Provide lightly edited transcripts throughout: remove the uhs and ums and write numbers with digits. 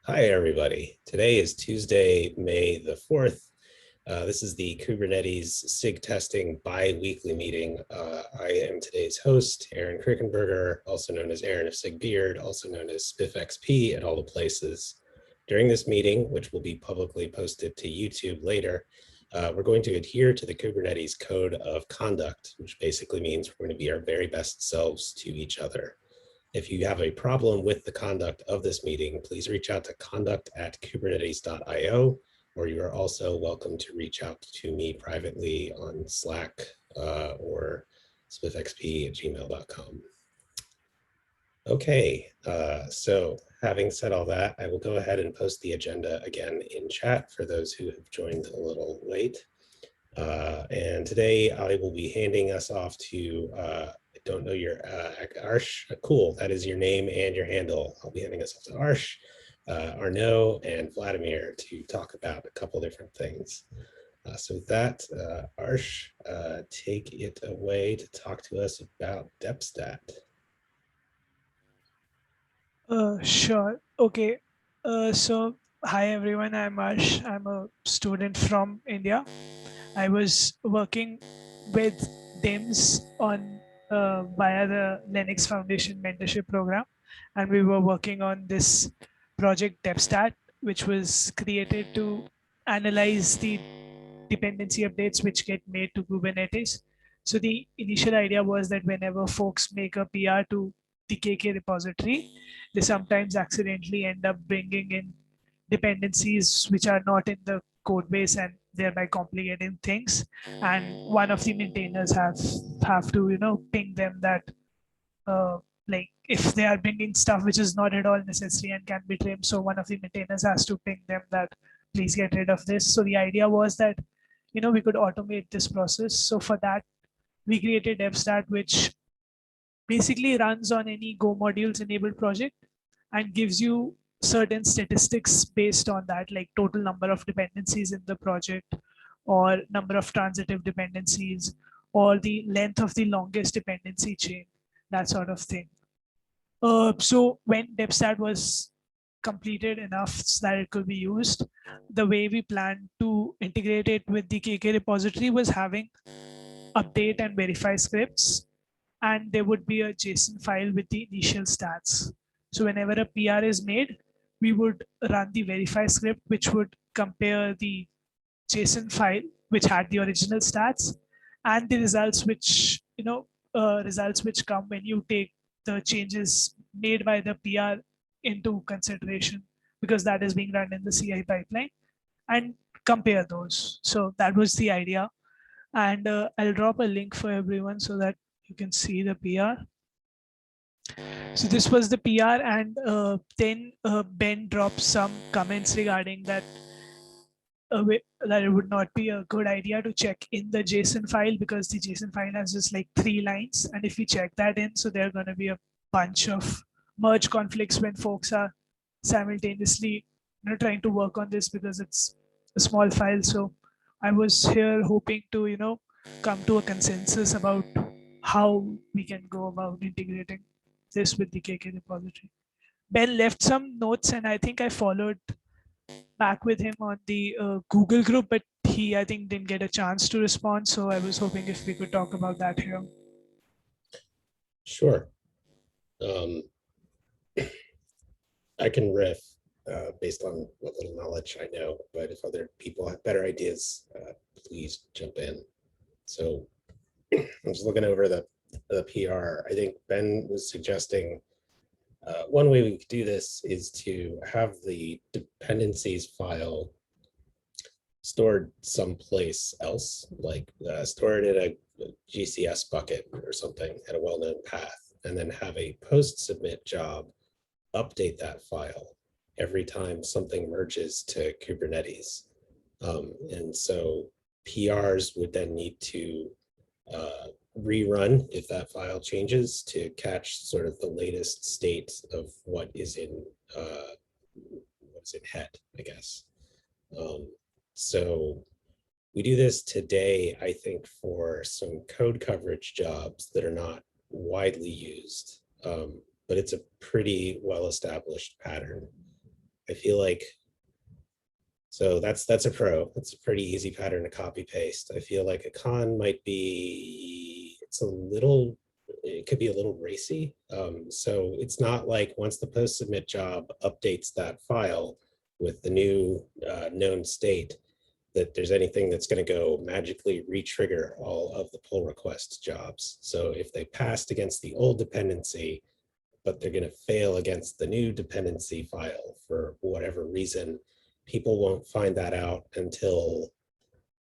Hi, everybody. Today is Tuesday, May the 4th. This is the Kubernetes SIG Testing bi-weekly meeting. I am today's host, Aaron Krickenberger, also known as Aaron of SIG Beard, also known as SpiffXP at all the places. During this meeting, which will be publicly posted to YouTube later, we're going to adhere to the Kubernetes Code of Conduct, which basically means we're going to be our very best selves to each other. If you have a problem with the conduct of this meeting, please reach out to conduct@kubernetes.io, or you are also welcome to reach out to me privately on Slack or spiffxp@gmail.com. Okay, so having said all that, I will go ahead and post the agenda again in chat for those who have joined a little late. And today I will be handing us off to, I don't know your, Arsh, cool, that is your name and your handle. I'll be handing us off to Arsh, Arnaud, and Vladimir to talk about a couple different things. So with that, Arsh, take it away to talk to us about DepStat. Sure. Okay. So, hi everyone. I'm Arsh. I'm a student from India. I was working with DIMS on via the Linux Foundation mentorship program, and we were working on this project DevStat, which was created to analyze the dependency updates which get made to Kubernetes. So the initial idea was that whenever folks make a PR to the KK repository, they sometimes accidentally end up bringing in dependencies which are not in the code base and thereby complicating things. And one of the maintainers have to ping them that like if they are bringing stuff which is not at all necessary and can be trimmed, so one of the maintainers has to ping them that please get rid of this. So the idea was that we could automate this process. So for that, we created DevStat, which basically runs on any Go modules enabled project and gives you certain statistics based on that, like total number of dependencies in the project, or number of transitive dependencies, or the length of the longest dependency chain, that sort of thing. So when DevStat was completed enough so that it could be used, the way we planned to integrate it with the KK repository was having update and verify scripts, and there would be a JSON file with the initial stats. So whenever a PR is made, we would run the verify script, which would compare the JSON file, which had the original stats, and the results which results which come when you take the changes made by the PR into consideration, because that is being run in the CI pipeline, and compare those. So that was the idea. And I'll drop a link for everyone so that you can see the PR. So this was the PR, and then Ben dropped some comments regarding that that it would not be a good idea to check in the JSON file, because the JSON file has just like 3 lines, and if we check that in, so there are going to be a bunch of merge conflicts when folks are simultaneously trying to work on this, because it's a small file. So I was here hoping to come to a consensus about how we can go about integrating this with the KK repository. Ben left some notes, and I think I followed back with him on the Google group, but he, I think, didn't get a chance to respond. So I was hoping if we could talk about that here. Sure. I can riff based on what little knowledge I know, but if other people have better ideas, please jump in. So I'm just looking over the PR. I think Ben was suggesting one way we could do this is to have the dependencies file stored someplace else, like store it in a GCS bucket or something at a well-known path, and then have a post-submit job update that file every time something merges to Kubernetes. And so PRs would then need to rerun if that file changes to catch sort of the latest state of what is in head, I guess. So we do this today, I think, for some code coverage jobs that are not widely used, but it's a pretty well-established pattern. I feel like, so that's a pro. It's a pretty easy pattern to copy paste. I feel like a con might be, it could be a little racy. So it's not like once the post submit job updates that file with the new known state, that there's anything that's going to go magically re-trigger all of the pull request jobs. So if they passed against the old dependency, but they're going to fail against the new dependency file for whatever reason, people won't find that out until,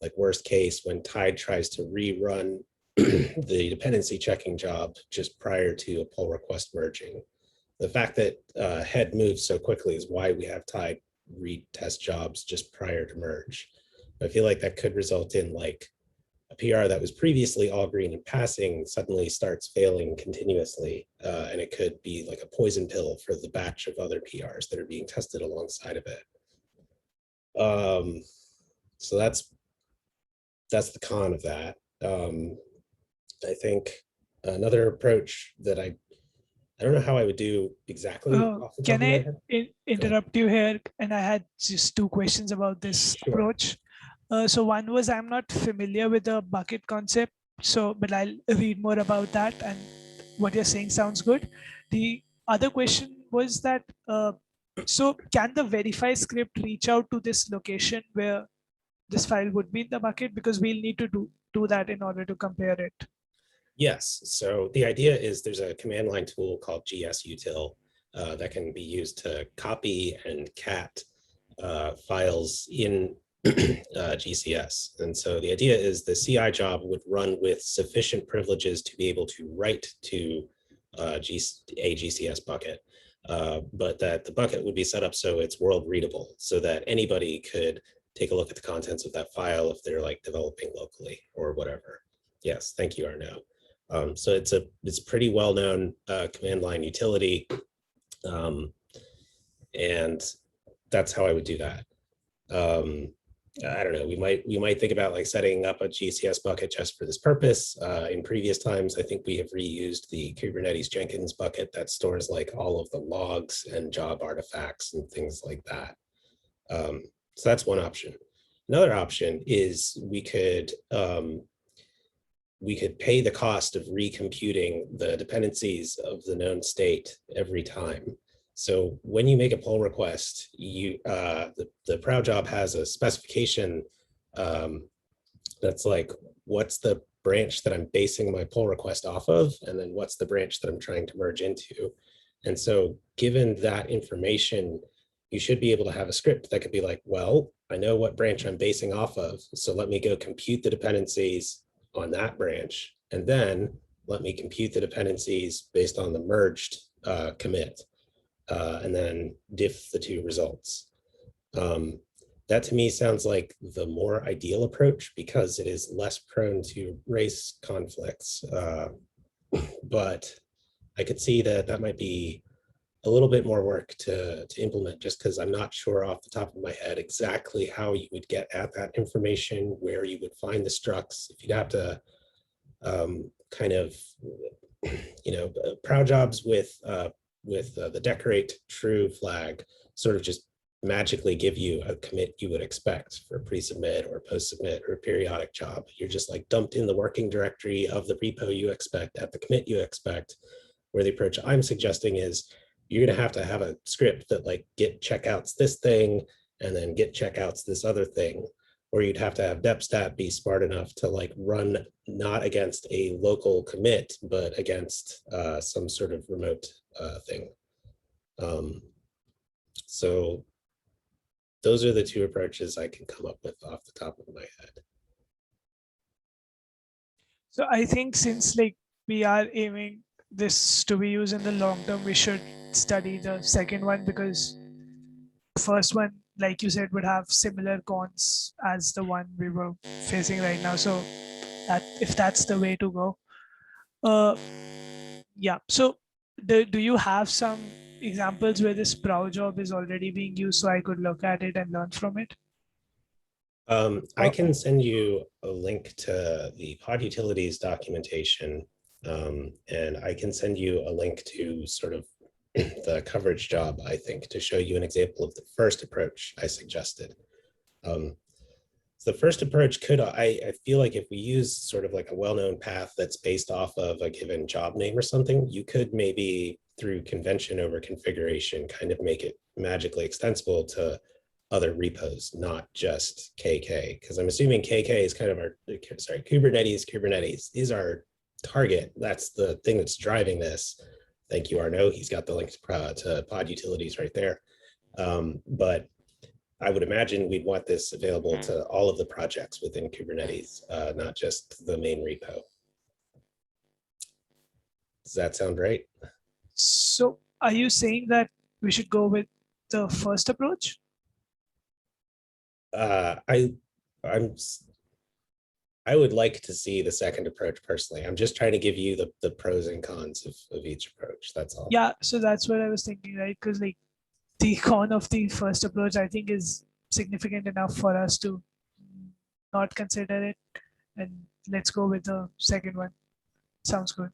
like, worst case, when Tide tries to rerun the dependency checking job just prior to a pull request merging. The fact that head moves so quickly is why we have Tide retest jobs just prior to merge. I feel like that could result in, like, a PR that was previously all green and passing suddenly starts failing continuously. And it could be like a poison pill for the batch of other PRs that are being tested alongside of it. So that's the con of that. I think another approach that I don't know how I would do exactly off the top Can of my I head. interrupt you here? And I had just two questions about this Sure. approach. So one was, I'm not familiar with the bucket concept, but I'll read more about that, and what you're saying sounds good. The other question was that, so can the verify script reach out to this location where this file would be in the bucket? Because we'll need to do that in order to compare it. Yes, so the idea is there's a command line tool called gsutil that can be used to copy and cat files in GCS. And so the idea is the CI job would run with sufficient privileges to be able to write to a GCS bucket, but that the bucket would be set up so it's world readable, so that anybody could take a look at the contents of that file if they're, like, developing locally or whatever. Yes, thank you, Arno. So it's pretty well-known command line utility, and that's how I would do that. I don't know, we might think about, like, setting up a GCS bucket just for this purpose. In previous times, I think we have reused the Kubernetes Jenkins bucket that stores, like, all of the logs and job artifacts and things like that. So that's one option. Another option is we could pay the cost of recomputing the dependencies of the known state every time. So when you make a pull request, the prow job has a specification that's like, what's the branch that I'm basing my pull request off of, and then what's the branch that I'm trying to merge into. And so given that information, you should be able to have a script that could be like, well, I know what branch I'm basing off of, so let me go compute the dependencies on that branch, and then let me compute the dependencies based on the merged commit, and then diff the two results. That to me sounds like the more ideal approach, because it is less prone to race conflicts. But I could see that might be a little bit more work to implement, just because I'm not sure off the top of my head exactly how you would get at that information, where you would find the structs. If you'd have to kind of, prow jobs with the decorate true flag sort of just magically give you a commit you would expect for pre-submit or post-submit or a periodic job. You're just, like, dumped in the working directory of the repo you expect at the commit you expect, where the approach I'm suggesting is you're going to have a script that, like, git checkouts this thing and then git checkouts this other thing, or you'd have to have depstat be smart enough to, like, run not against a local commit, but against some sort of remote thing. So those are the two approaches I can come up with off the top of my head. So I think, since, like, we are aiming this to be used in the long term, we should study the second one, because the first one, like you said, would have similar cons as the one we were facing right now. So that, if that's the way to go, yeah. So do you have some examples where this prow job is already being used, so I could look at it and learn from it? I can send you a link to the pod utilities documentation, and I can send you a link to sort of the coverage job, I think, to show you an example of the first approach I suggested. The first approach could, I feel like if we use sort of like a well-known path that's based off of a given job name or something, you could maybe through convention over configuration kind of make it magically extensible to other repos, not just KK, because I'm assuming KK is kind of our, sorry, Kubernetes is our target. That's the thing that's driving this. Thank you, Arnaud. He's got the link to pod utilities right there. But I would imagine we'd want this available to all of the projects within Kubernetes, not just the main repo. Does that sound right? So are you saying that we should go with the first approach? I would like to see the second approach personally. I'm just trying to give you the pros and cons of each approach. That's all. Yeah, so that's what I was thinking, right? Because like the con of the first approach, I think, is significant enough for us to not consider it, and let's go with the second one. Sounds good.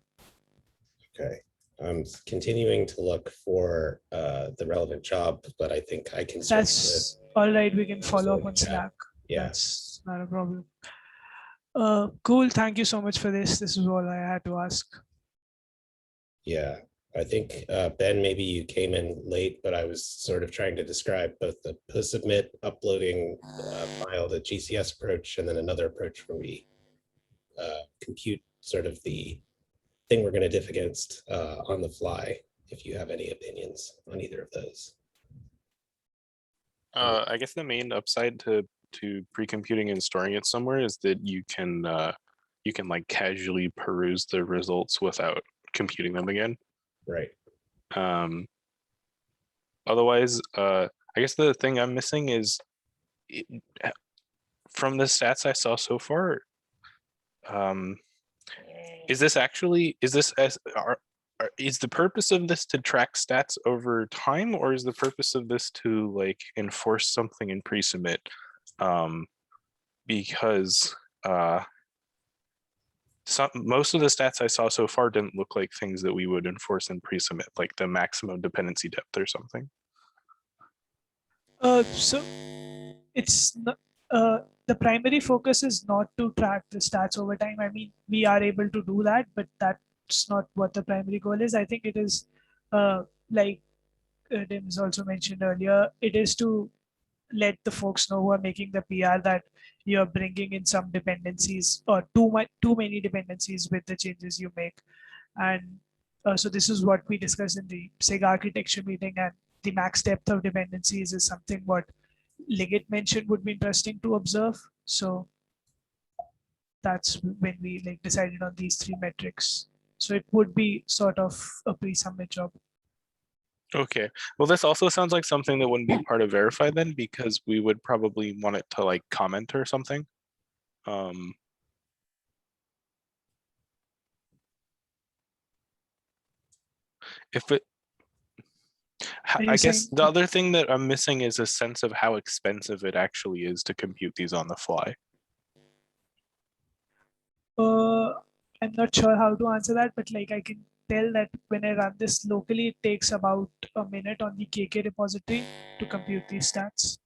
Okay. I'm continuing to look for the relevant job, but I think I can. That's all right. We can follow up on chat. Slack. Yeah. That's not a problem. Cool. Thank you so much for this. This is all I had to ask. Yeah. I think, Ben, maybe you came in late, but I was sort of trying to describe both the submit uploading file, the GCS approach, and then another approach where we compute sort of the thing we're going to diff against on the fly, if you have any opinions on either of those. I guess the main upside to pre-computing and storing it somewhere is that you can like casually peruse the results without computing them again. Right. Otherwise, I guess the thing I'm missing is from the stats I saw so far, is the purpose of this to track stats over time, or is the purpose of this to like enforce something in pre-submit? Because most of the stats I saw so far didn't look like things that we would enforce in pre-submit, like the maximum dependency depth or something. So it's not, the primary focus is not to track the stats over time. I mean, we are able to do that, but that's not what the primary goal is. I think it is like Dim's also mentioned earlier, it is to let the folks know who are making the PR that you're bringing in some dependencies or too many dependencies with the changes you make. And so this is what we discussed in the SIG architecture meeting, and the max depth of dependencies is something what Liggett mentioned would be interesting to observe. So that's when we like decided on these three metrics. So it would be sort of a pre-submit job. Okay, well, this also sounds like something that wouldn't be part of verify then, because we would probably want it to like comment or something. If it, I guess the other thing that I'm missing is a sense of how expensive it actually is to compute these on the fly. I'm not sure how to answer that, but like I can tell that when I run this locally, it takes about a minute on the KK repository to compute these stats.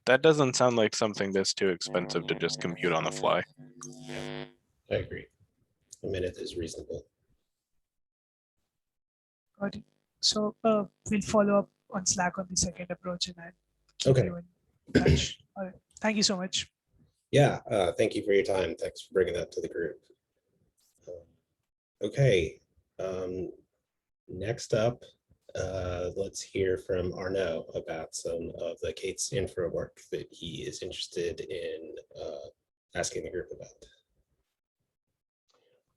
That doesn't sound like something that's too expensive to just compute on the fly. Yeah, I agree. A minute is reasonable. Got it. So we'll follow up on Slack on the second approach, and I'll keep you in touch. All right. Thank you so much. Yeah, thank you for your time. Thanks for bringing that to the group. Okay, next up, let's hear from Arnaud about some of the Kate's infra work that he is interested in asking the group about.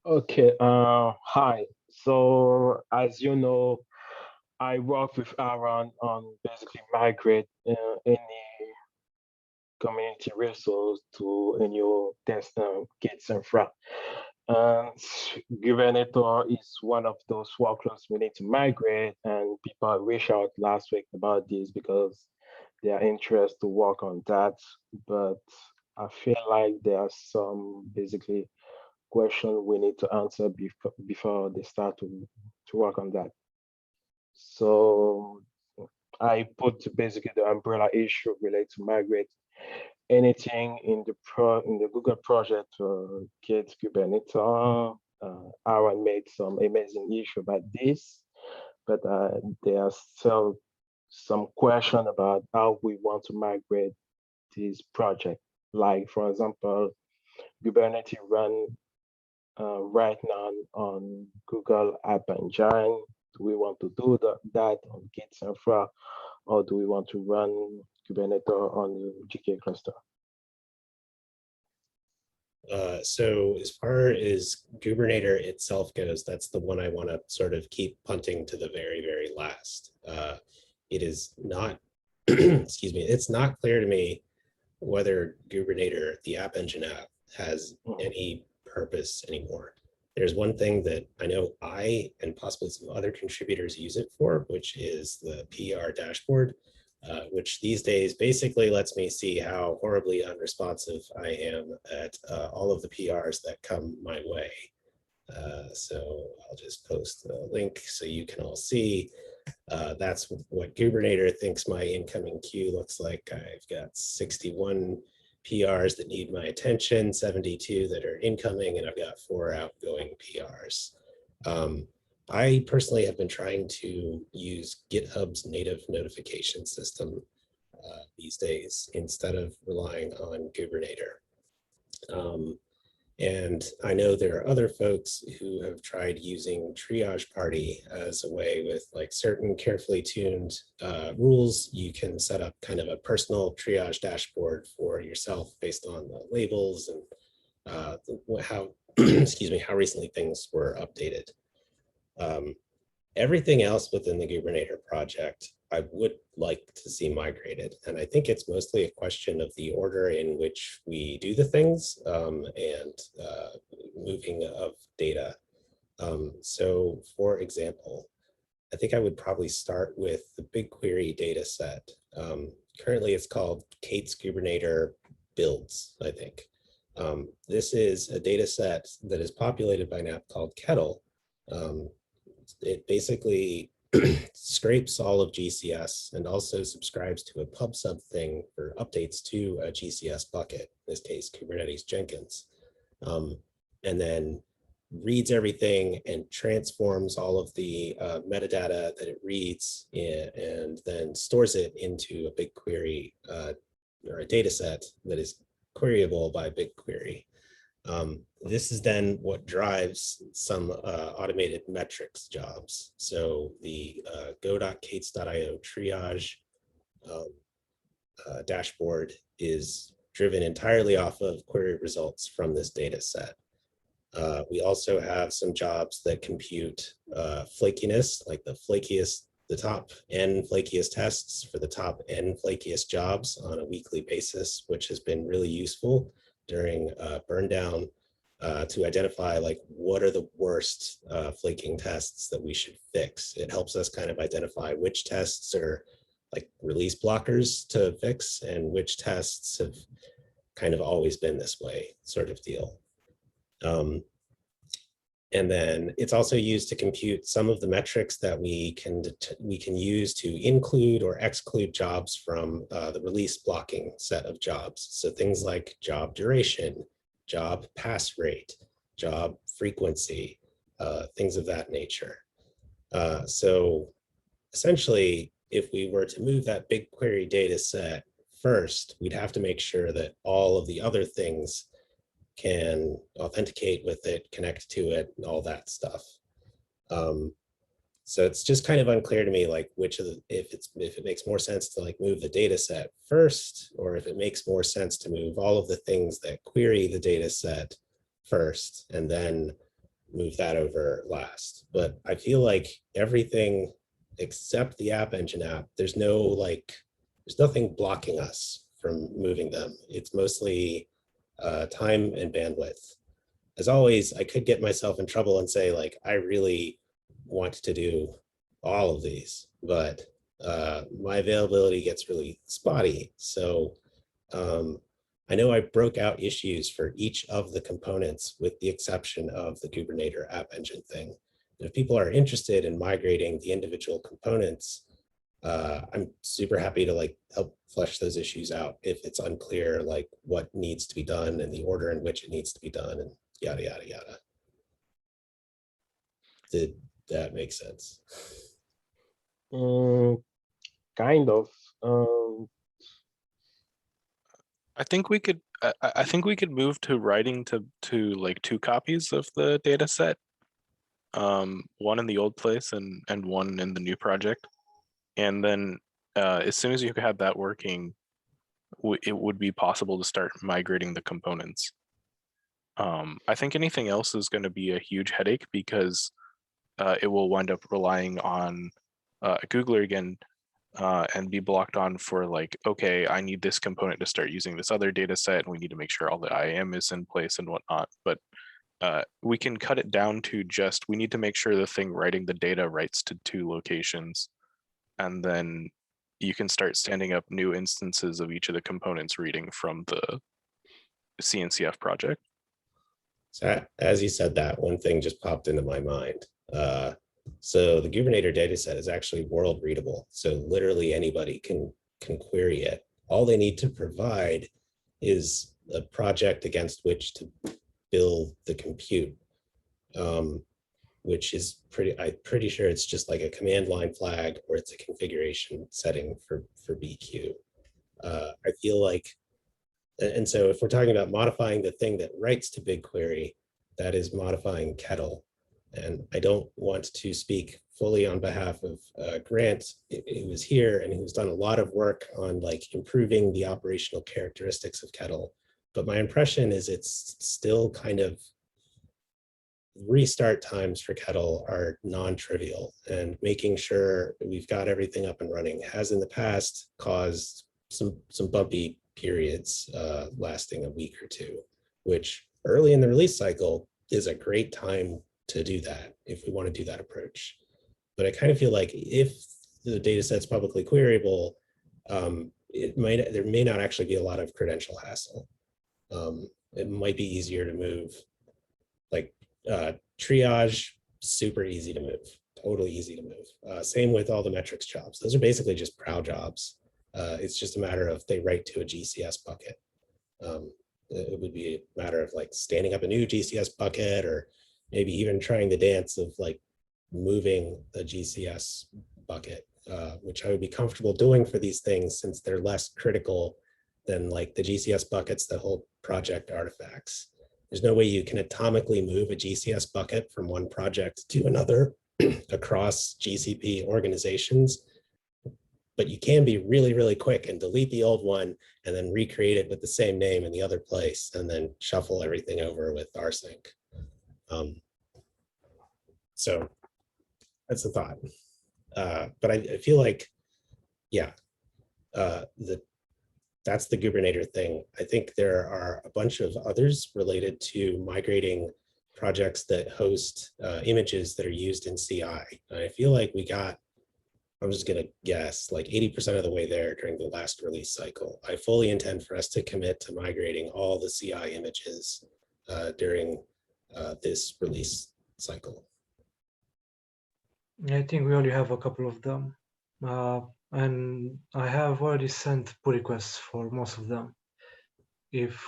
Okay, hi. So as you know, I work with Aaron on basically migrate any community resource to a new test Kate's infra. And Kubernetes is one of those workloads we need to migrate, and people reached out last week about this because they are interested to work on that. But I feel like there are some basically question we need to answer before they start to work on that. So I put basically the umbrella issue related to migrate anything in the Google project to get Kubernetes. Aaron made some amazing issue about this, but there are still some question about how we want to migrate this project. Like, for example, Kubernetes run right now on Google App Engine. Do we want to do that on Git Infra, or do we want to run Kubernetes on the GK cluster? So as far as Kubernetes itself goes, that's the one I want to sort of keep punting to the very, very last. It is not, excuse me, it's not clear to me whether Kubernetes, the App Engine app, has any purpose anymore. There's one thing that I know I and possibly some other contributors use it for, which is the PR dashboard, which these days basically lets me see how horribly unresponsive I am at all of the PRs that come my way. So I'll just post the link so you can all see. That's what Kubernetes thinks my incoming queue looks like. I've got 61 PRs that need my attention, 72 that are incoming, and I've got 4 outgoing PRs. I personally have been trying to use GitHub's native notification system these days instead of relying on Kubernetes. And I know there are other folks who have tried using Triage Party as a way with like certain carefully tuned rules. You can set up kind of a personal triage dashboard for yourself based on the labels and how, excuse me, how recently things were updated. Everything else within the Kubernetes project, I would like to see migrated. And I think it's mostly a question of the order in which we do the things and moving of data. So for example, I think I would probably start with the BigQuery data set. Currently it's called Kate's Kubernetes builds, I think. This is a data set that is populated by an app called Kettle. It basically scrapes all of GCS and also subscribes to a pub sub thing for updates to a GCS bucket, in this case, Kubernetes Jenkins, and then reads everything and transforms all of the metadata that it reads and then stores it into a BigQuery or a data set that is queryable by BigQuery. This is then what drives some automated metrics jobs. So the go.kates.io triage dashboard is driven entirely off of query results from this data set. We also have some jobs that compute flakiness, like the top n flakiest tests for the top n flakiest jobs on a weekly basis, which has been really useful during burn down to identify like what are the worst flaking tests that we should fix. It helps us kind of identify which tests are like release blockers to fix and which tests have kind of always been this way, sort of deal. And then it's also used to compute some of the metrics that we can use to include or exclude jobs from the release blocking set of jobs. So things like job duration, job pass rate, job frequency, things of that nature. So essentially, if we were to move that BigQuery data set first, we'd have to make sure that all of the other things can authenticate with it, connect to it, and all that stuff. So it's just kind of unclear to me, like which of the, if it makes more sense to like move the data set first, or if it makes more sense to move all of the things that query the data set first, and then move that over last. But I feel like everything except the App Engine app, there's nothing blocking us from moving them. It's mostly time and bandwidth. As always, I could get myself in trouble and say like, I really want to do all of these, but my availability gets really spotty. So I know I broke out issues for each of the components with the exception of the Kubernetes App Engine thing. if people are interested in migrating the individual components, I'm super happy to like help flesh those issues out if it's unclear, like what needs to be done and the order in which it needs to be done and yada, yada, yada. Did that make sense? Kind of. I think we could. I think we could move to writing to like 2 copies of the data set, one in the old place and one in the new project, and then as soon as you have that working, it would be possible to start migrating the components. I think anything else is going to be a huge headache because it will wind up relying on Googler again and be blocked on for like, okay, I need this component to start using this other data set, and we need to make sure all the IAM is in place and whatnot. But we can cut it down to just, we need to make sure the thing writing the data writes to 2 locations, and then you can start standing up new instances of each of the components reading from the CNCF project. So as you said that, one thing just popped into my mind. So the Kubernetes dataset is actually world readable. So literally anybody can query it. All they need to provide is a project against which to build the compute, which is I'm pretty sure it's just like a command line flag or it's a configuration setting for BQ. I feel like, and so if we're talking about modifying the thing that writes to BigQuery, that is modifying Kettle. And I don't want to speak fully on behalf of Grant, who was here and who's done a lot of work on like improving the operational characteristics of Kettle. But my impression is it's still kind of, restart times for Kettle are non-trivial, and making sure we've got everything up and running has in the past caused some bumpy periods lasting a week or 2, which early in the release cycle is a great time to do that if we want to do that approach. But I kind of feel like if the data set's publicly queryable, there may not actually be a lot of credential hassle. It might be easier to move, like triage, super easy to move, totally easy to move. Same with all the metrics jobs. Those are basically just prow jobs. It's just a matter of they write to a GCS bucket. It would be a matter of like standing up a new GCS bucket, or maybe even trying the dance of like moving a GCS bucket, which I would be comfortable doing for these things since they're less critical than like the GCS buckets that hold project artifacts. There's no way you can atomically move a GCS bucket from one project to another across GCP organizations, but you can be really, really quick and delete the old one and then recreate it with the same name in the other place and then shuffle everything over with rsync. So that's the thought. But I feel like, yeah, that's the Kubernetes thing. I think there are a bunch of others related to migrating projects that host images that are used in CI. And I feel like we got, I'm just gonna guess, like 80% of the way there during the last release cycle. I fully intend for us to commit to migrating all the CI images during this release cycle. I think we only have a couple of them. And I have already sent pull requests for most of them. If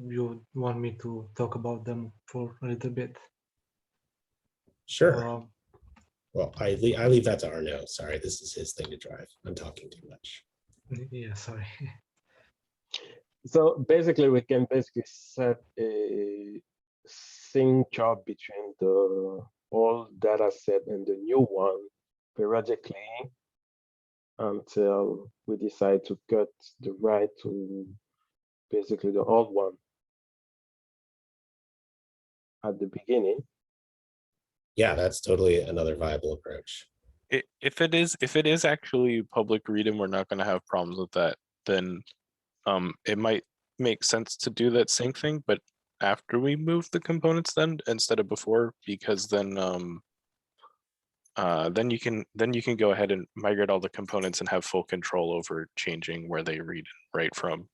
you want me to talk about them for a little bit. Sure. Well, I leave that to Arno. Sorry, this is his thing to drive. I'm talking too much. Yeah, sorry. So basically, we can set a sync job between the old data set and the new one periodically until we decide to cut the write to basically the old one at the beginning. Yeah, that's totally another viable approach. If it is actually public read and we're not going to have problems with that, then it might make sense to do that sync thing, but after we move the components then instead of before, because then you can go ahead and migrate all the components and have full control over changing where they read and write from.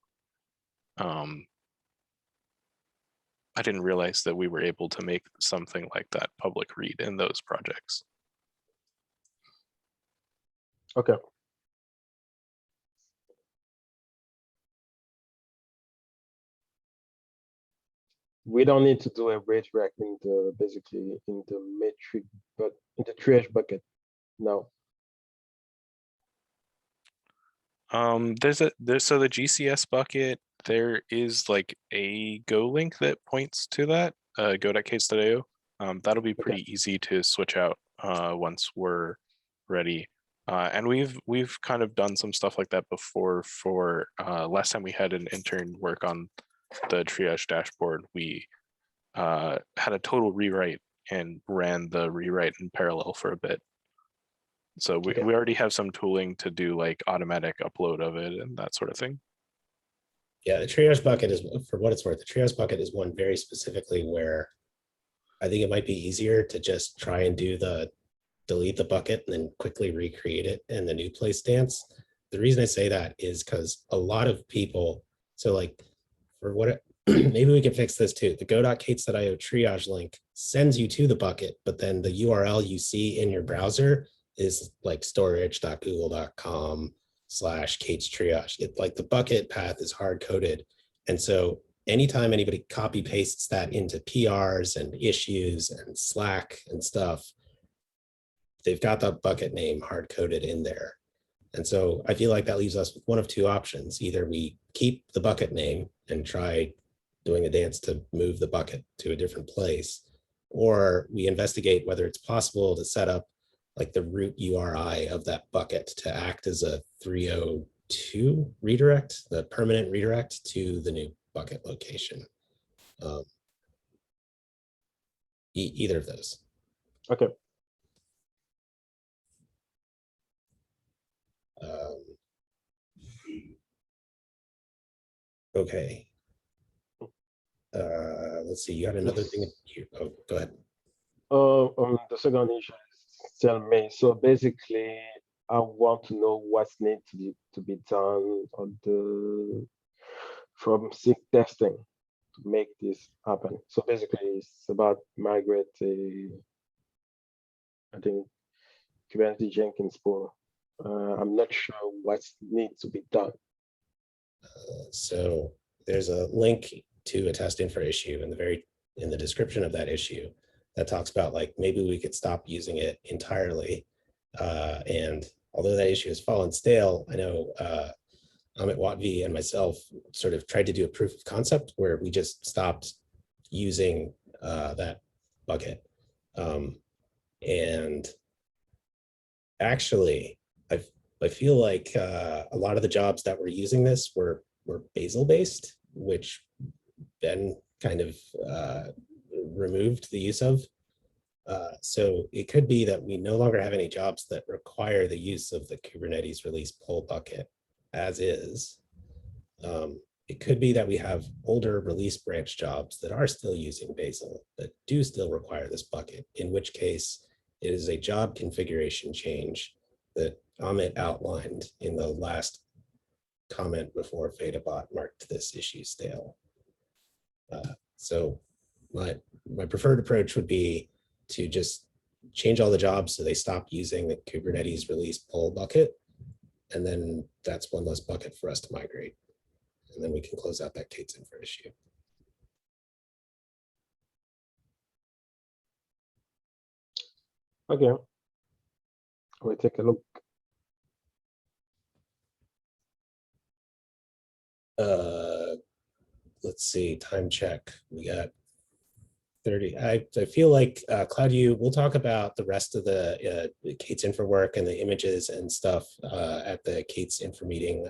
I didn't realize that we were able to make something like that public read in those projects. Okay. We don't need to do a redirect in the basically in the metric, but in the trash bucket. No. So the GCS bucket, there is like a Go link that points to that, go.case.io. That'll be pretty easy to switch out once we're ready. And we've kind of done some stuff like that before. For last time we had an intern work on the triage dashboard, we had a total rewrite and ran the rewrite in parallel for a bit. So we already have some tooling to do like automatic upload of it and that sort of thing. Yeah, the triage bucket is, for what it's worth, the triage bucket is one very specifically where I think it might be easier to just try and do the delete the bucket and then quickly recreate it in the new place stance. The reason I say that is because a lot of people, so like for what maybe we can fix this too. The go.cates.io triage link sends you to the bucket, but then the URL you see in your browser is like storage.google.com/Cates triage. It like the bucket path is hard coded. And so anytime anybody copy pastes that into PRs and issues and Slack and stuff, they've got the bucket name hard coded in there. And so I feel like that leaves us with one of two options. Either we keep the bucket name and try doing a dance to move the bucket to a different place, or we investigate whether it's possible to set up like the root URI of that bucket to act as a 302 redirect, the permanent redirect to the new bucket location. Either of those. Okay. Okay. Let's see, you had another thing. Oh, go ahead. The second issue is tell me. So basically, I want to know what's needed to be done on the from SIG testing to make this happen. So basically, it's about migrate I think Kubernetes Jenkins pool. I'm not sure what needs to be done. So there's a link to a test infra issue in the description of that issue that talks about like maybe we could stop using it entirely. And although that issue has fallen stale, I know Amit Watvi and myself sort of tried to do a proof of concept where we just stopped using that bucket. And actually, I feel like a lot of the jobs that were using this were Bazel based, which Ben kind of removed the use of. So it could be that we no longer have any jobs that require the use of the Kubernetes release pull bucket as is. It could be that we have older release branch jobs that are still using Bazel that do still require this bucket, in which case it is a job configuration change that Amit outlined in the last comment before FetaBot marked this issue stale. So my preferred approach would be to just change all the jobs so they stop using the Kubernetes release pull bucket. And then that's one less bucket for us to migrate. And then we can close out that Cates infra issue. Okay. We'll take a look. Let's see, time check. We got 30. I feel like Claudia, we'll talk about the rest of the Cates infra work and the images and stuff at the Cates infra meeting.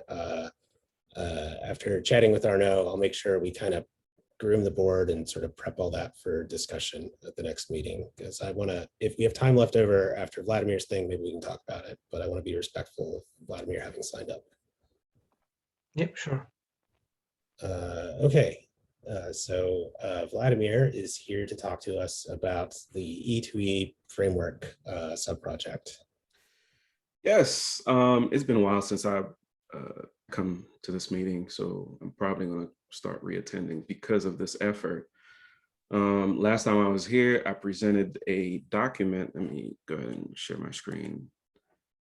After chatting with Arnaud, I'll make sure we kind of groom the board and sort of prep all that for discussion at the next meeting, because I want to, if we have time left over after Vladimir's thing, maybe we can talk about it, but I want to be respectful of Vladimir having signed up. Yep, sure. Okay, so Vladimir is here to talk to us about the E2e Framework subproject. Yes, it's been a while since I've come to this meeting, so I'm probably going to start reattending because of this effort. Last time I was here, I presented a document. Let me go ahead and share my screen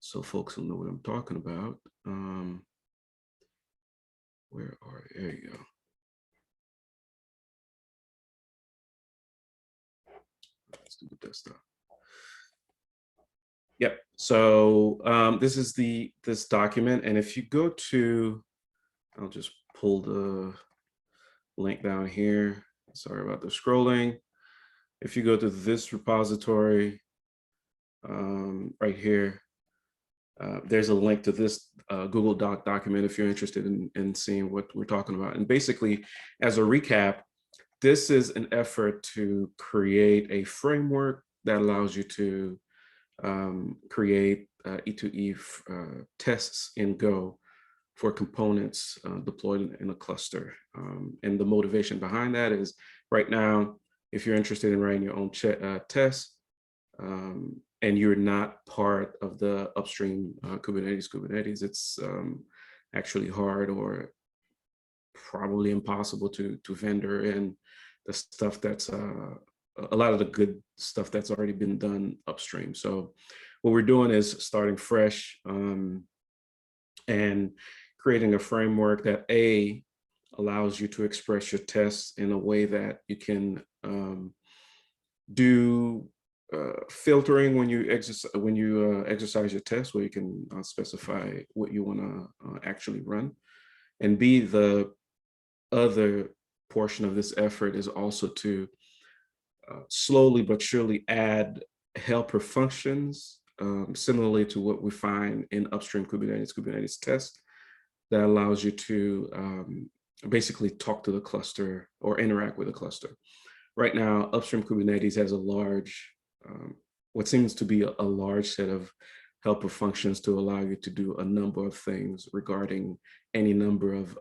so folks will know what I'm talking about. There you go. Let's do the desktop. Yep. So this is this document, and if you go to, I'll just pull the link down here. Sorry about the scrolling. If you go to this repository right here, there's a link to this Google Doc document if you're interested in seeing what we're talking about. And basically, as a recap, this is an effort to create a framework that allows you to create E2e tests in Go for components deployed in a cluster. And the motivation behind that is right now, if you're interested in writing your own tests and you're not part of the upstream Kubernetes, it's actually hard or probably impossible to vendor in the stuff that's a lot of the good stuff that's already been done upstream. So what we're doing is starting fresh and creating a framework that allows you to express your tests in a way that you can do filtering when you exercise your test, where you can specify what you want to actually run. And B, the other portion of this effort is also to slowly but surely add helper functions, similarly to what we find in upstream Kubernetes test, that allows you to basically talk to the cluster or interact with the cluster. Right now, upstream Kubernetes has a large, what seems to be a large set of helper functions to allow you to do a number of things regarding any number of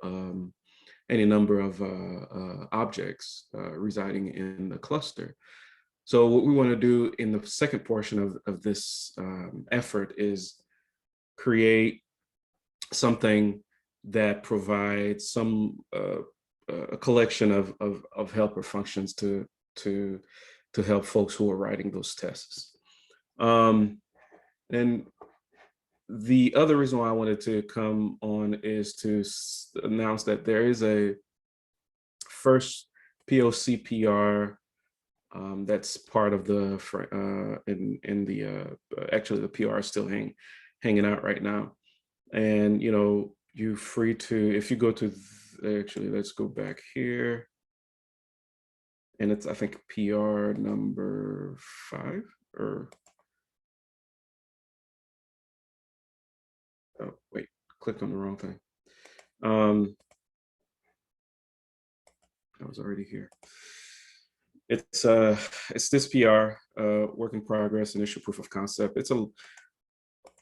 objects residing in the cluster. So what we want to do in the second portion of this effort is create something that provides some a collection of helper functions to help folks who are writing those tests. And the other reason why I wanted to come on is to announce that there is a first POC PR that's part of the actually the PR is still hanging out right now. And you're free to, if you go to actually, let's go back here, and it's, I think, PR number 5 or oh wait, clicked on the wrong thing. I was already here. It's this PR, work in progress, initial proof of concept. It's a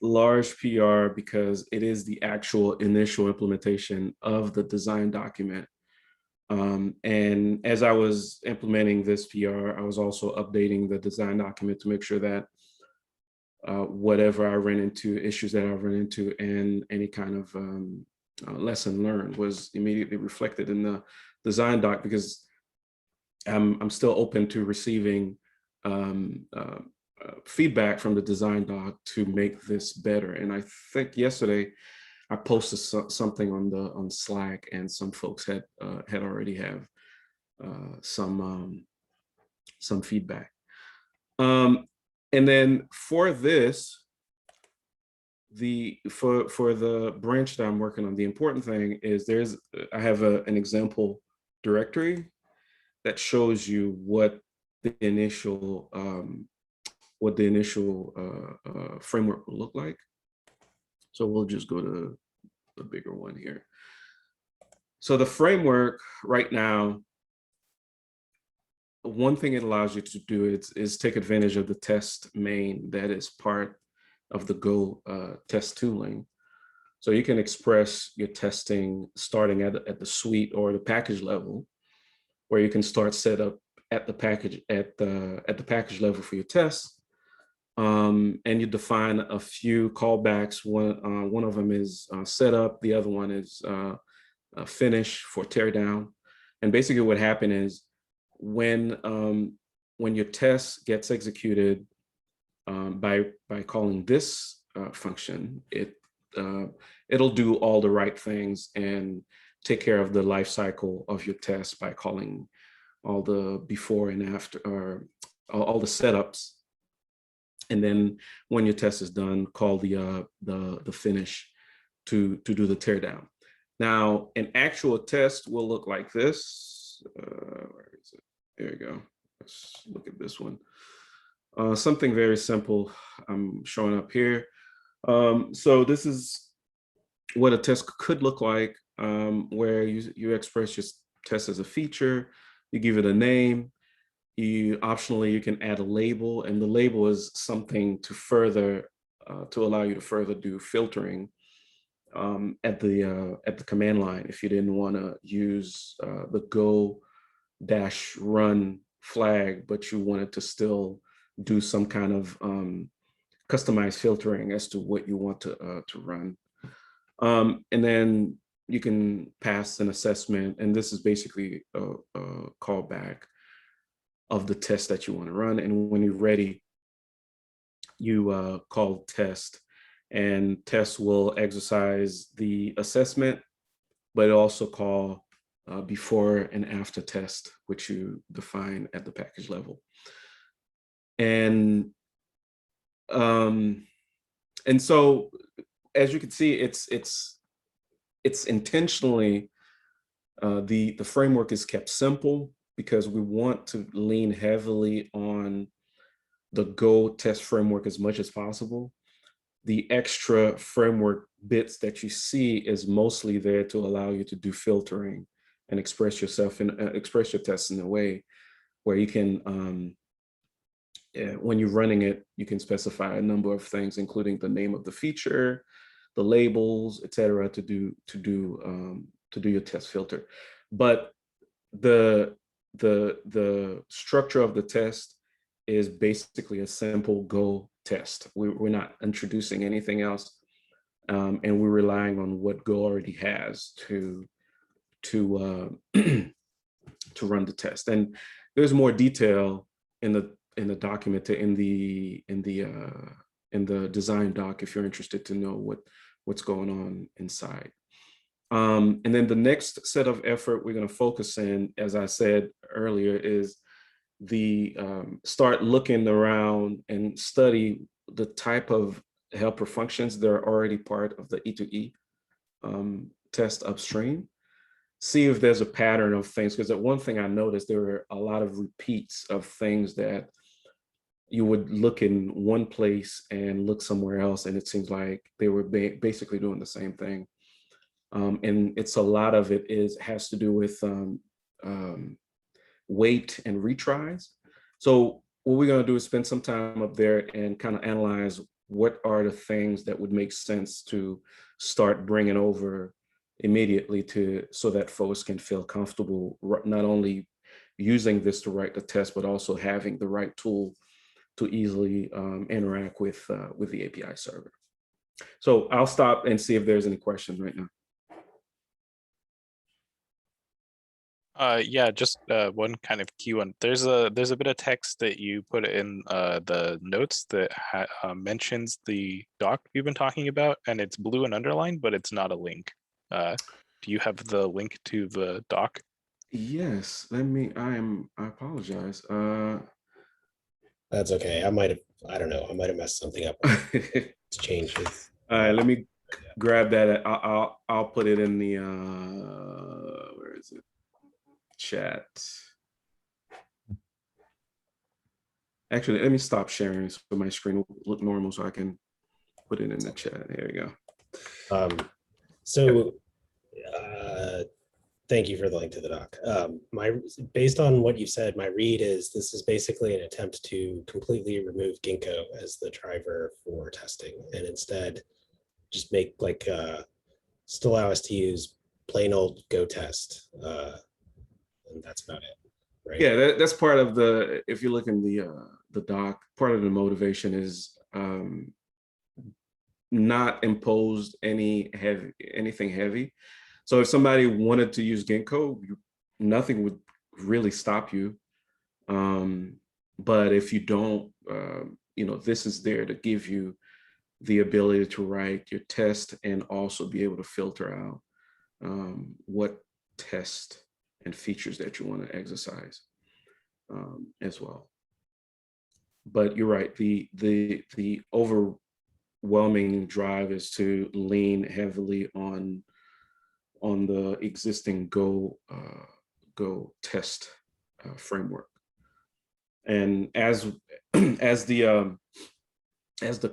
large PR because it is the actual initial implementation of the design document. And as I was implementing this PR, I was also updating the design document to make sure that whatever I ran into, issues that I ran into, and any kind of lesson learned was immediately reflected in the design doc, because I'm still open to receiving feedback from the design doc to make this better. And I think yesterday I posted something on Slack, and some folks had already have some feedback. And then for this, for the branch that I'm working on, the important thing is I have an example directory that shows you what the initial framework will look like. So we'll just go to the bigger one here. So the framework right now, one thing it allows you to do is take advantage of the test main that is part of the Go test tooling. So you can express your testing starting at the suite or the package level, where you can start set up at the package level for your tests. And you define a few callbacks. One of them is setup. The other one is finish for teardown. And basically what happened is when your test gets executed by calling this function, it'll do all the right things and take care of the life cycle of your test by calling all the before and after, or all the setups. And then when your test is done, call the finish to do the teardown. Now, an actual test will look like this. Where is it? There you go. Let's look at this one. Something very simple I'm showing up here. So this is what a test could look like, where you express your test as a feature, you give it a name, optionally you can add a label, and the label is something to further to allow you to further do filtering at the command line if you didn't want to use the go-run flag, but you wanted to still do some kind of customized filtering as to what you want to run. And then you can pass an assessment, and this is basically a callback of the test that you want to run. And when you're ready, you call test, and test will exercise the assessment, but also call before and after test, which you define at the package level. And so, as you can see, it's intentionally the framework is kept simple because we want to lean heavily on the Go test framework as much as possible. The extra framework bits that you see is mostly there to allow you to do filtering and express yourself and express your tests in a way where you can, when you're running it, you can specify a number of things, including the name of the feature, the labels, etc., to do your test filter. But the structure of the test is basically a simple Go test. We're not introducing anything else, and we're relying on what Go already has to run the test. And there's more detail in the document, in the design doc, if you're interested to know what's going on inside. And then the next set of effort we're going to focus in, as I said earlier, is the start looking around and study the type of helper functions that are already part of the E2e test upstream. See if there's a pattern of things, because one thing I noticed, there were a lot of repeats of things that you would look in one place and look somewhere else, and it seems like they were basically doing the same thing. And it's a lot of it has to do with wait and retries. So what we're going to do is spend some time up there and kind of analyze what are the things that would make sense to start bringing over immediately so that folks can feel comfortable not only using this to write the test, but also having the right tool to easily interact with the API server. So I'll stop and see if there's any questions right now. Yeah, just one kind of key one. There's a bit of text that you put in the notes that mentions the doc you've been talking about, and it's blue and underlined, but it's not a link. Do you have the link to the doc? Yes, I apologize. That's okay. I don't know. I might have messed something up. It's changes. All right, let me grab that. I'll put it in the where is it? Chat. Actually, let me stop sharing so my screen will look normal so I can put it in the chat. There you go. Thank you for the link to the doc. Based on what you said, my read is this is basically an attempt to completely remove Ginkgo as the driver for testing, and instead just make still allow us to use plain old Go test, and that's about it, right? Yeah, that's part of the. If you look in the doc, part of the motivation is not imposed anything heavy. So if somebody wanted to use Ginkgo, nothing would really stop you. But if you don't, this is there to give you the ability to write your test and also be able to filter out what test and features that you want to exercise as well. But you're right, the overwhelming drive is to lean heavily on the existing Go test framework. And as as the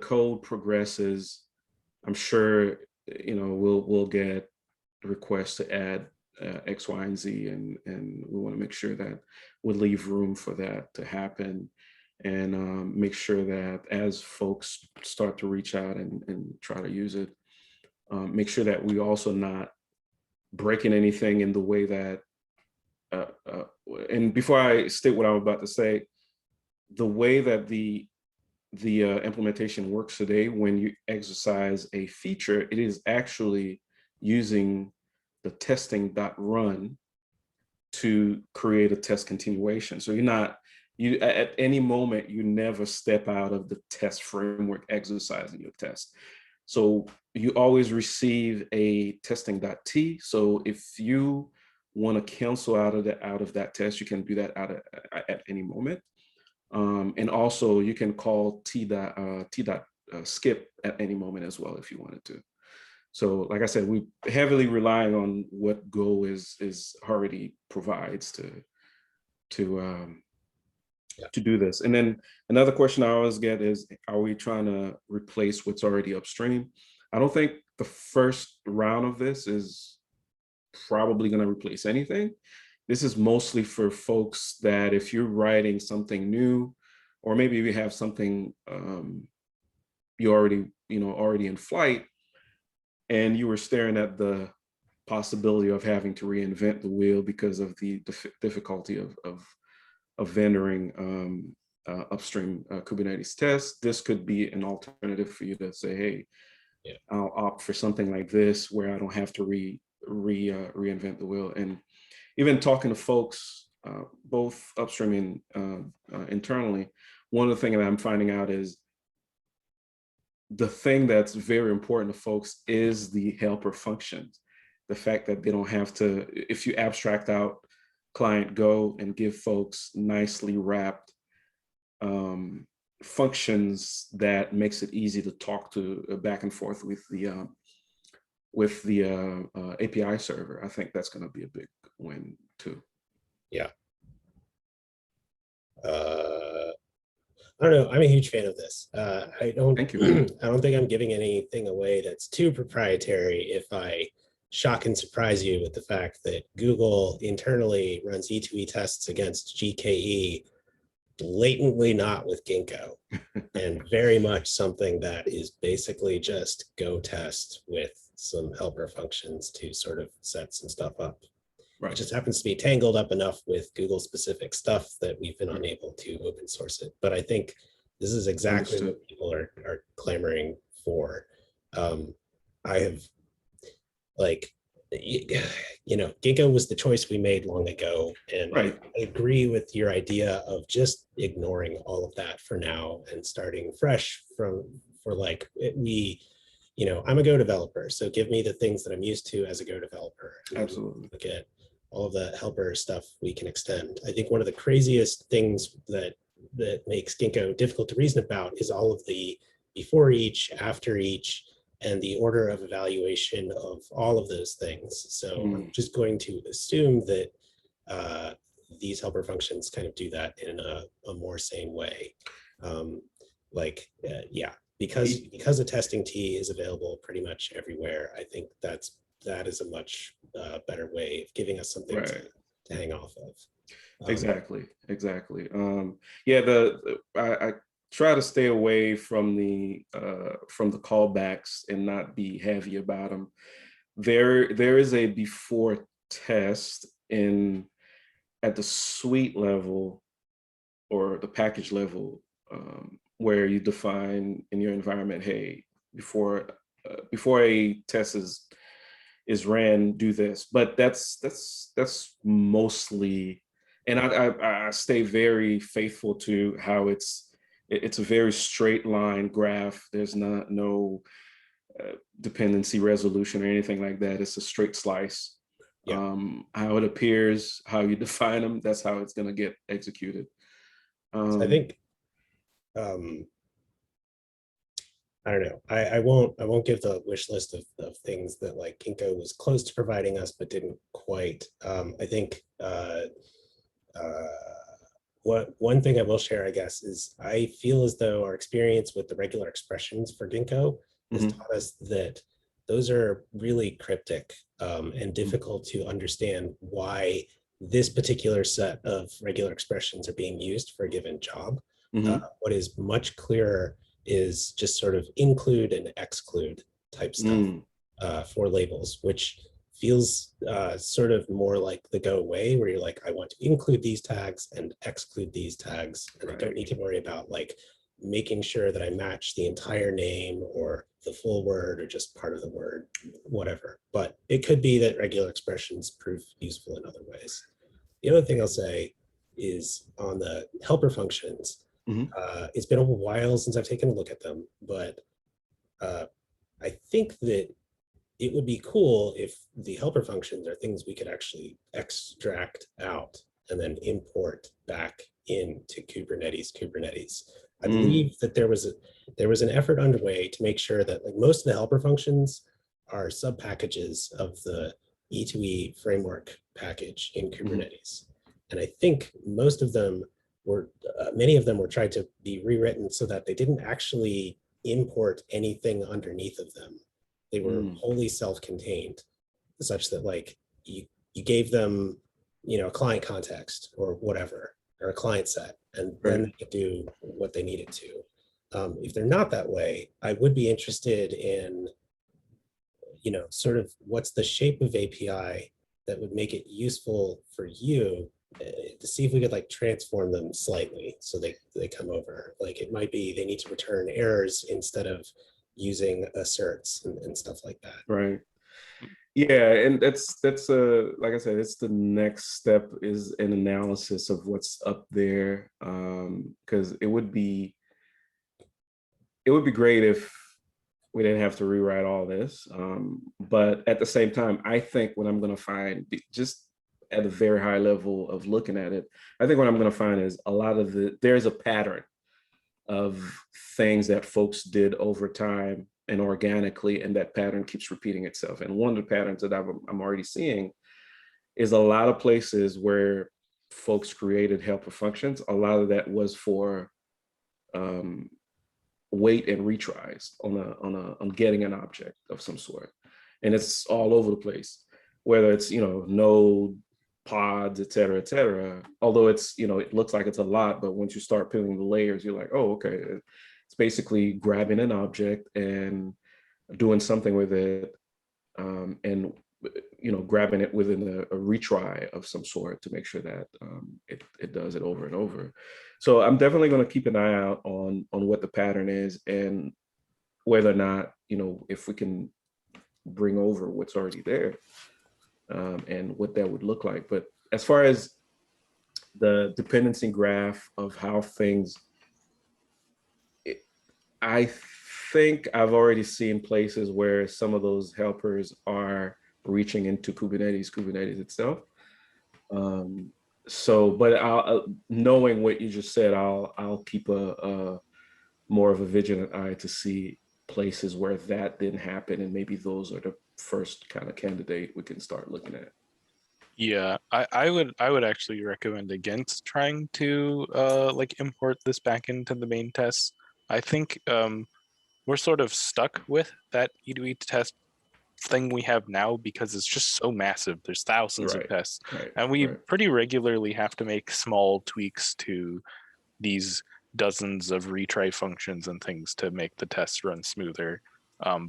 code progresses, I'm sure we'll get requests to add X, Y, and Z, and we want to make sure that we leave room for that to happen, and make sure that as folks start to reach out and try to use it, make sure that we also not breaking anything in the way that. And before I state what I'm about to say, the way that the implementation works today, when you exercise a feature, it is actually using the testing.run to create a test continuation. So at any moment, you never step out of the test framework exercising your test. So you always receive a testing.t. So if you want to cancel out of that test, you can do that at any moment. And also you can call t.skip at any moment as well if you wanted to. So like I said, we heavily relying on what Go is already provides to do this. And then another question I always get is, are we trying to replace what's already upstream? I don't think the first round of this is probably going to replace anything. This is mostly for folks that if you're writing something new, or maybe you have something you already in flight, and you were staring at the possibility of having to reinvent the wheel because of the difficulty of vendoring upstream Kubernetes tests. This could be an alternative for you to say, hey, I'll opt for something like this where I don't have to reinvent the wheel. And even talking to folks, both upstream and internally, one of the things that I'm finding out is the thing that's very important to folks is the helper functions. The fact that they don't have to, if you abstract out client Go and give folks nicely wrapped functions that makes it easy to talk to back and forth with the API server, I think that's going to be a big win too. Yeah. I don't know. I'm a huge fan of this. I don't. Thank you. I don't think I'm giving anything away that's too proprietary if I shock and surprise you with the fact that Google internally runs E2e tests against GKE, blatantly not with Ginkgo, and very much something that is basically just Go test with some helper functions to sort of set some stuff up. Right. It just happens to be tangled up enough with Google specific stuff that we've been unable to open source it. But I think this is exactly what people are clamoring for. I have, like, Ginkgo was the choice we made long ago. And I agree with your idea of just ignoring all of that for now and starting fresh I'm a Go developer, so give me the things that I'm used to as a Go developer. Absolutely. Look at all of the helper stuff we can extend. I think one of the craziest things that makes Ginkgo difficult to reason about is all of the before each, after each, and the order of evaluation of all of those things. So I'm just going to assume that these helper functions kind of do that in a more sane way. Because a testing T is available pretty much everywhere, I think that is a much better way of giving us something to hang off of. Exactly. I try to stay away from the callbacks and not be heavy about them. There is a before test at the suite level or the package level where you define in your environment, hey, before a test is ran, do this. But that's mostly, And I stay very faithful to how it's a very straight line graph. There's no dependency resolution or anything like that. It's a straight slice. Yeah. How it appears, how you define them, that's how it's going to get executed. So I think, I don't know. I won't give the wish list of things that like Ginkgo was close to providing us, but didn't quite. I think one thing I will share, I guess, is I feel as though our experience with the regular expressions for Ginkgo has taught us that those are really cryptic and difficult to understand why this particular set of regular expressions are being used for a given job. What is much clearer is just sort of include and exclude type stuff for labels, which feels sort of more like the go away, where you're like, I want to include these tags and exclude these tags, and I don't need to worry about like making sure that I match the entire name or the full word or just part of the word, whatever. But it could be that regular expressions prove useful in other ways. The other thing I'll say is on the helper functions. It's been a while since I've taken a look at them, but I think that it would be cool if the helper functions are things we could actually extract out and then import back into Kubernetes. I believe that there was an effort underway to make sure that like most of the helper functions are sub packages of the E2e framework package in Kubernetes. And I think most of them were, many of them were tried to be rewritten so that they didn't actually import anything underneath of them. They were wholly self-contained, such that like you gave them, a client context or whatever, or a client set, and then they could do what they needed to. If they're not that way, I would be interested in, sort of what's the shape of API that would make it useful for you to see if we could like transform them slightly so they come over. Like it might be they need to return errors instead of using asserts and stuff like that. Right. Yeah, and that's like I said, it's the next step is an analysis of what's up there, because it would be great if we didn't have to rewrite all this, but at the same time, I think what I'm going to find, just at a very high level of looking at it, I think what I'm going to find is a lot of there's a pattern of things that folks did over time and organically, and that pattern keeps repeating itself. And one of the patterns that I'm already seeing is a lot of places where folks created helper functions. A lot of that was for wait and retries on getting an object of some sort, and it's all over the place. Whether it's node, pods, et cetera, although it's it looks like it's a lot, but once you start peeling the layers, you're like, oh, okay, it's basically grabbing an object and doing something with it, and grabbing it within a retry of some sort to make sure that it does it over and over. So I'm definitely going to keep an eye out on what the pattern is and whether or not if we can bring over what's already there. And what that would look like. But as far as the dependency graph of how things, I think I've already seen places where some of those helpers are reaching into Kubernetes itself. But knowing what you just said, I'll keep a more of a vigilant eye to see places where that didn't happen, and maybe those are the first kind of candidate we can start looking at. Yeah, I would actually recommend against trying to like import this back into the main tests. I think we're sort of stuck with that E2e test thing we have now because it's just so massive. There's thousands of tests, and we pretty regularly have to make small tweaks to these dozens of retry functions and things to make the tests run smoother.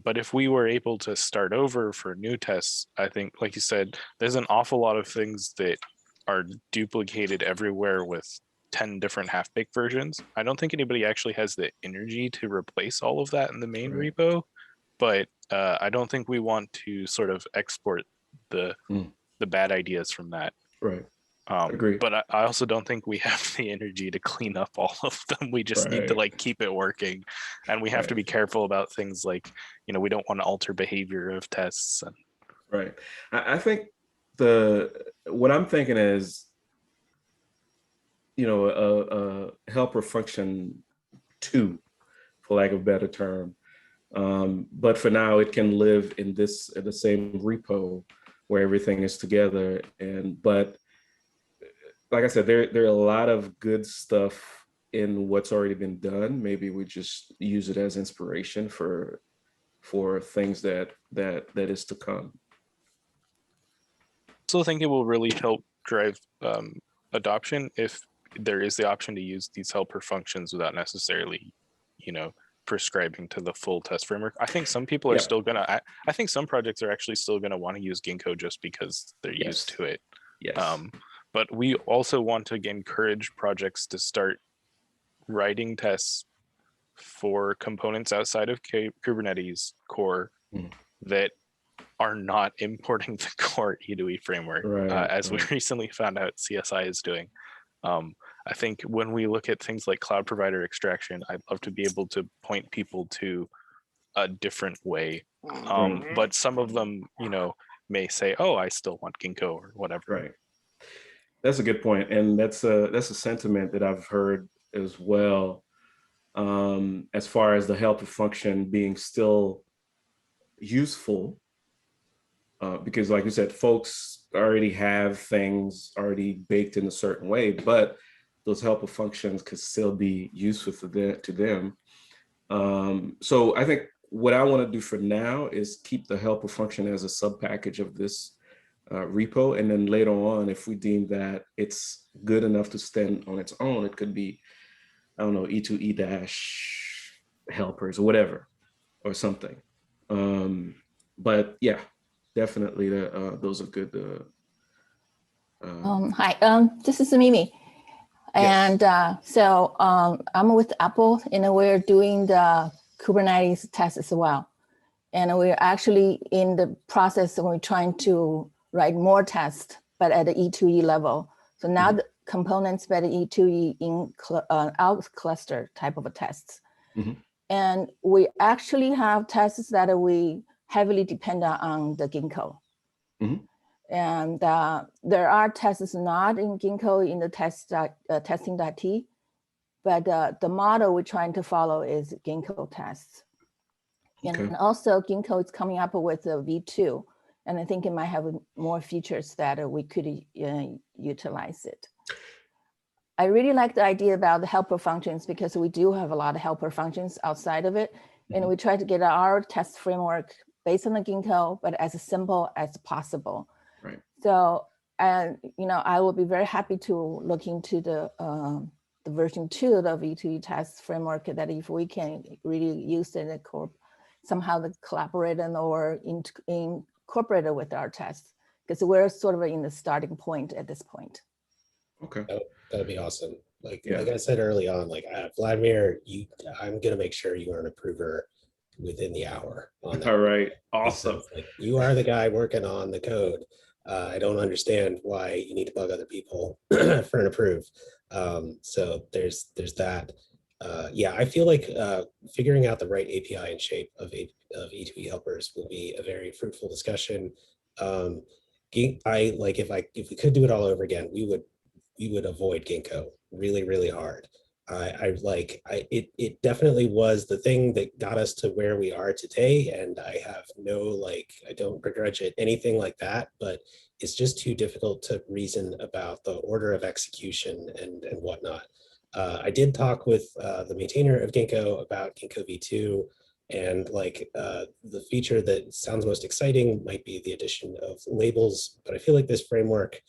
But if we were able to start over for new tests, I think, like you said, there's an awful lot of things that are duplicated everywhere with 10 different half-baked versions. I don't think anybody actually has the energy to replace all of that in the main repo, but I don't think we want to sort of export the bad ideas from that. Right. Agreed. But I also don't think we have the energy to clean up all of them. We just need to Right. like keep it working, and we have to Right. be careful about things like, you know, we don't want to alter behavior of tests. And Right. I think what I'm thinking is, you know, a helper function 2, for lack of a better term. But for now, it can live in the same repo where everything is together. But like I said, there are a lot of good stuff in what's already been done. Maybe we just use it as inspiration for things that is to come. I think it will really help drive adoption if there is the option to use these helper functions without necessarily, you know, prescribing to the full test framework. I think some people are Yeah. still gonna. I think some projects are actually still gonna want to use Ginkgo just because they're Yes. used to it. Yes. But we also want to encourage projects to start writing tests for components outside of Kubernetes core that are not importing the core E2e framework, Right, as right. we recently found out CSI is doing. I think when we look at things like cloud provider extraction, I'd love to be able to point people to a different way. But some of them, you know, may say, oh, I still want Ginkgo or whatever. Right. That's a good point. And that's a sentiment that I've heard as well, as far as the helper function being still useful, because like you said, folks already have things already baked in a certain way, but those helper functions could still be useful to them. So I think what I want to do for now is keep the helper function as a sub package of this repo, and then later on, if we deem that it's good enough to stand on its own, it could be, I don't know, E2e dash helpers or whatever, or something. But yeah, definitely those are good. Hi, this is Mimi. Yes. And so I'm with Apple, and we're doing the Kubernetes test as well. And we're actually in the process of we're trying to write more tests, but at the E2e level. So now the components by the E2e in out cluster type of tests. And we actually have tests that we heavily depend on the Ginkgo. And there are tests not in Ginkgo in the testing.t, but the model we're trying to follow is Ginkgo tests. And also Ginkgo is coming up with a V2, and I think it might have more features that we could utilize it. I really like the idea about the helper functions because we do have a lot of helper functions outside of it. And we try to get our test framework based on the Ginkgo, but as simple as possible. Right. So, and you know, I will be very happy to look into the version 2 of the E2e test framework, that if we can really use it somehow the collaborate or incorporate it with our tests, because we're sort of in the starting point at this point. Okay. That would be awesome. Like Yeah. like I said early on, like Vladimir, I'm gonna make sure you are an approver within the hour on that. All right. Awesome. Because, like, you are the guy working on the code. I don't understand why you need to bug other people for an approve. So there's that. Yeah, I feel like figuring out the right API and shape of E2E helpers will be a very fruitful discussion. I like if we could do it all over again, we would avoid Ginkgo really hard. It definitely was the thing that got us to where we are today, and I have I don't begrudge it, anything like that, but it's just too difficult to reason about the order of execution and whatnot. I did talk with the maintainer of Ginkgo about Ginkgo v2, and the feature that sounds most exciting might be the addition of labels, but I feel like this framework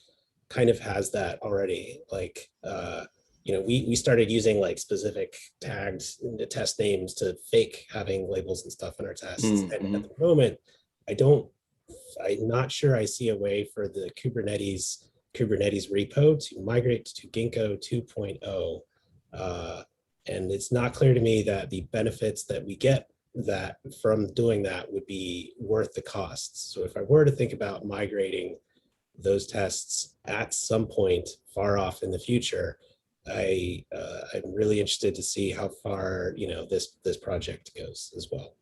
kind of has that already. We started using like specific tags in the test names to fake having labels and stuff in our tests. And at the moment, I'm not sure I see a way for the Kubernetes repo to migrate to Ginkgo 2.0. And it's not clear to me that the benefits that we get from doing that would be worth the costs. So if I were to think about migrating those tests at some point far off in the future, I'm really interested to see how far, you know, this project goes as well.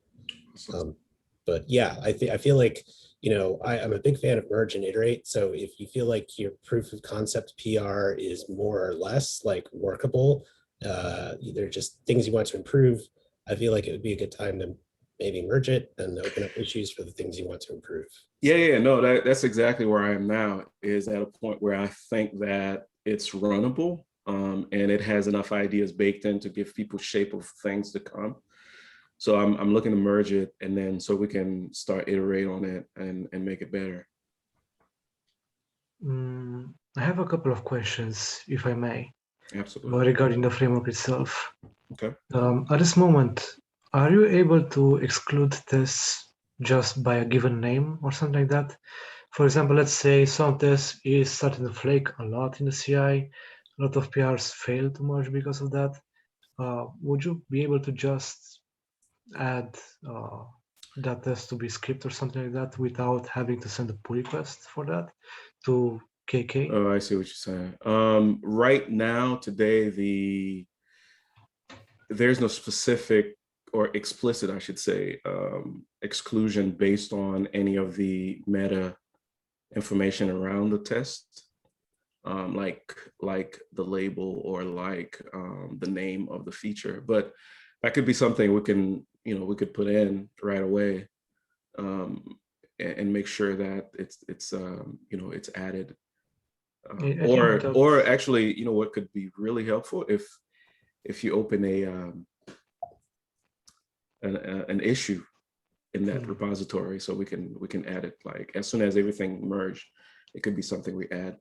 But yeah, I feel like, you know, I'm a big fan of merge and iterate. So if you feel like your proof of concept PR is more or less like workable, they're just things you want to improve, I feel like it would be a good time to maybe merge it and open up issues for the things you want to improve. Yeah, no, that's exactly where I am now, is at a point where I think that it's runnable, and it has enough ideas baked in to give people shape of things to come. So I'm looking to merge it, and then so we can start iterate on it and make it better. I have a couple of questions, if I may, Absolutely. regarding the framework itself. Okay. At this moment, are you able to exclude tests just by a given name or something like that? For example, let's say some test is starting to flake a lot in the CI. A lot of PRs fail to merge because of that. Would you be able to just add that test to be skipped or something like that without having to send a pull request for that to KK? Oh, I see what you're saying. Right now, today, there's no specific or explicit, I should say, exclusion based on any of the meta information around the test, like the label or like the name of the feature. But that could be something we could put in right away, and make sure that it's added. Or actually, you know what could be really helpful, if you open an issue in that repository, so we can add it like as soon as everything merged. It could be something we add,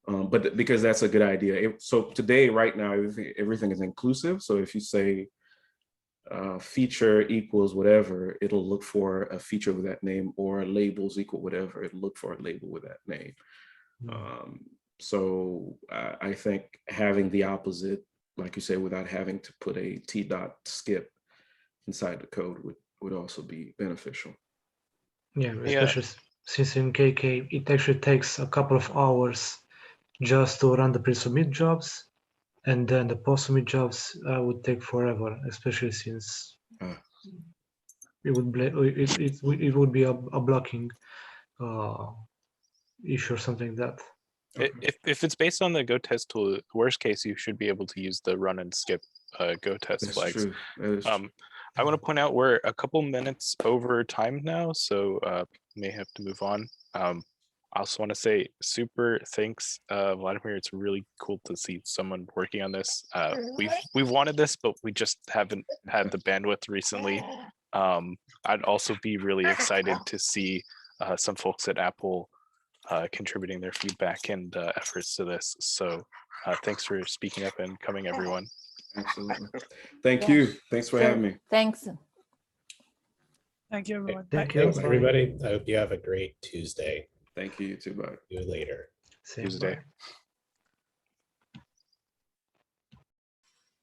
but because that's a good idea. So today, right now, everything is inclusive. So if you say feature equals whatever, it'll look for a feature with that name, or labels equal whatever, it'll look for a label with that name. So I think having the opposite, like you say, without having to put a t.skip inside the code would also be beneficial. Yeah, especially since in KK, it actually takes a couple of hours just to run the pre-submit jobs, and then the post-submit jobs would take forever, especially since it would be a blocking issue or something like that. If it's based on the Go test tool, worst case, you should be able to use the run and skip Go test That's flags. true. That is true. I want to point out we're a couple minutes over time now, so may have to move on. I also want to say super thanks, Vladimir. It's really cool to see someone working on this. We've wanted this, but we just haven't had the bandwidth recently. I'd also be really excited to see some folks at Apple contributing their feedback and efforts to this. So thanks for speaking up and coming, everyone. Absolutely. Thank you. Thanks for having me. Thanks. Thank you, everyone. Thank Bye. you. Thanks, everybody. I hope you have a great Tuesday. Thank you. You too. Bye. See you later. Same, Tuesday. bye.